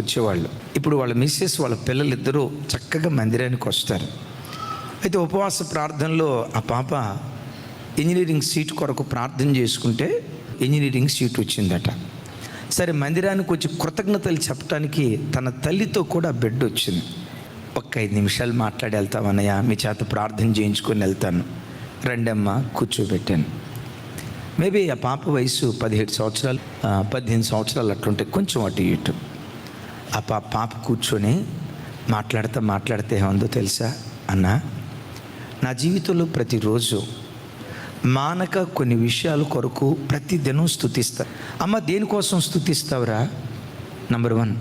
వచ్చేవాళ్ళు. ఇప్పుడు వాళ్ళ మిస్సెస్ వాళ్ళ పిల్లలు ఇద్దరూ చక్కగా మందిరానికి వస్తారు. అయితే ఉపవాస ప్రార్థనలో ఆ పాప ఇంజనీరింగ్ సీట్ కొరకు ప్రార్థన చేసుకుంటే ఇంజనీరింగ్ సీట్ వచ్చిందట. సరే, మందిరానికి వచ్చి కృతజ్ఞతలు చెప్పడానికి తన తల్లితో కూడా బెడ్ వచ్చింది. ఒక్క 5 నిమిషాలు మాట్లాడి వెళ్తామన్నయ్య, మీ చేత ప్రార్థన చేయించుకొని వెళ్తాను, రండమ్మా కూర్చోబెట్టాను. మేబీ ఆ పాప వయసు 17 సంవత్సరాలు 18 సంవత్సరాలు అట్లుంటే, కొంచెం అటు ఇటు. ఆ పాప కూర్చొని మాట్లాడితే ఏముందో తెలుసా అన్న, నా జీవితంలో ప్రతిరోజు మానక కొన్ని విషయాల కొరకు ప్రతిదినం స్తుతిస్తా. అమ్మ, దేనికోసం స్తుతిస్తావురా? నంబర్ 1,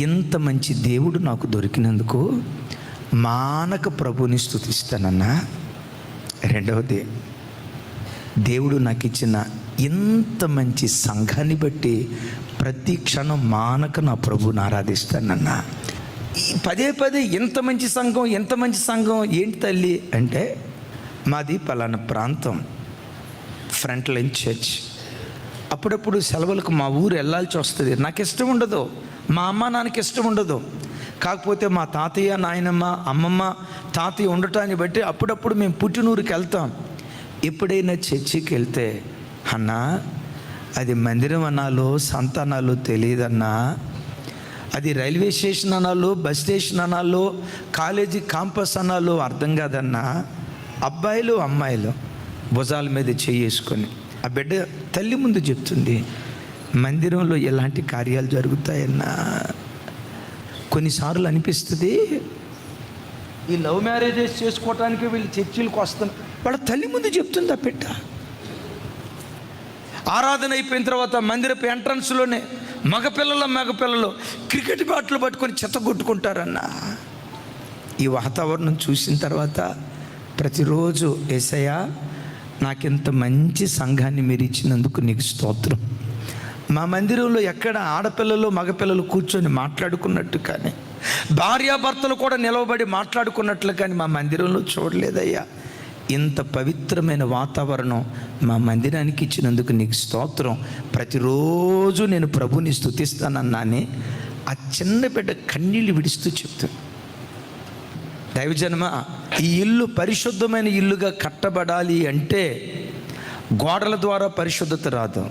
ఇంత మంచి దేవుడు నాకు దొరికినందుకు మానక ప్రభుని స్తుతిస్తానన్నా. రెండవది, దేవుడు నాకు ఇచ్చిన ఇంత మంచి సంఘాన్ని బట్టి ప్రతి క్షణం మానక నా ప్రభుని ఆరాధిస్తానన్నా. ఈ పదే ఎంత మంచి సంఘం ఏంటి తల్లి అంటే, మాది పలానా ప్రాంతం, ఫ్రంట్ లైన్ చర్చ్. అప్పుడప్పుడు సెలవులకు మా ఊరు వెళ్ళాల్సి వస్తుంది. నాకు ఇష్టం ఉండదు, మా అమ్మ నాన్నకి ఇష్టం ఉండదు. కాకపోతే మా తాతయ్య, నాయనమ్మ, అమ్మమ్మ, తాతయ్య ఉండటాన్ని బట్టి అప్పుడప్పుడు మేము పుట్టినూరుకి వెళ్తాం. ఎప్పుడైనా చర్చికి వెళ్తే, అన్నా అది మందిరం అనాలో సంత అనాలో తెలియదన్నా, అది రైల్వే స్టేషన్ అనాలో బస్ స్టేషన్ అనాలో కాలేజీ కాంపస్ అనాలో అర్థం కాదన్నా. అబ్బాయిలు అమ్మాయిలు భుజాల మీద చేసుకొని ఆ బిడ్డ తల్లి ముందు చెప్తుంది, మందిరంలో ఎలాంటి కార్యాలు జరుగుతాయన్నా. కొన్నిసార్లు అనిపిస్తుంది, ఈ లవ్ మ్యారేజెస్ చేసుకోవటానికి వీళ్ళు చర్చిలకు వస్తున్నారు. వాళ్ళ తల్లి ముందు చెప్తుంది ఆ బిడ్డ. ఆరాధన అయిపోయిన తర్వాత మందిరపు ఎంట్రన్స్లోనే మగపిల్లలు క్రికెట్ బ్యాట్లు పట్టుకొని చెత్త కొట్టుకుంటారన్న. ఈ వాతావరణం చూసిన తర్వాత ప్రతిరోజు యేసయ్యా, నాకింత మంచి సంఘాన్ని మీరు ఇచ్చినందుకు నీకు స్తోత్రం. మా మందిరంలో ఎక్కడ ఆడపిల్లలు మగపిల్లలు కూర్చొని మాట్లాడుకున్నట్టు కానీ, భార్యాభర్తలు కూడా నిలవబడి మాట్లాడుకున్నట్లు కానీ మా మందిరంలో చూడలేదయ్యా. ఇంత పవిత్రమైన వాతావరణం మా మందిరానికి ఇచ్చినందుకు నీకు స్తోత్రం. ప్రతిరోజు నేను ప్రభుని స్తుతిస్తానన్నానే. ఆ చిన్న బిడ్డ కన్నీళ్ళు విడుస్తూ చెప్తాను, దైవజనమా, ఈ ఇల్లు పరిశుద్ధమైన ఇల్లుగా కట్టబడాలి అంటే గోడల ద్వారా పరిశుద్ధత రాదు,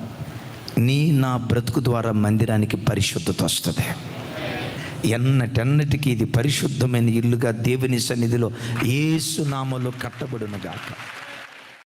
నా బ్రతుకు ద్వారా మందిరానికి పరిశుద్ధత వస్తుంది. ఎన్నటెన్నటికీ ఇది పరిశుద్ధమైన ఇల్లుగా దేవుని సన్నిధిలో యేసు నామములో కట్టబడును గాక.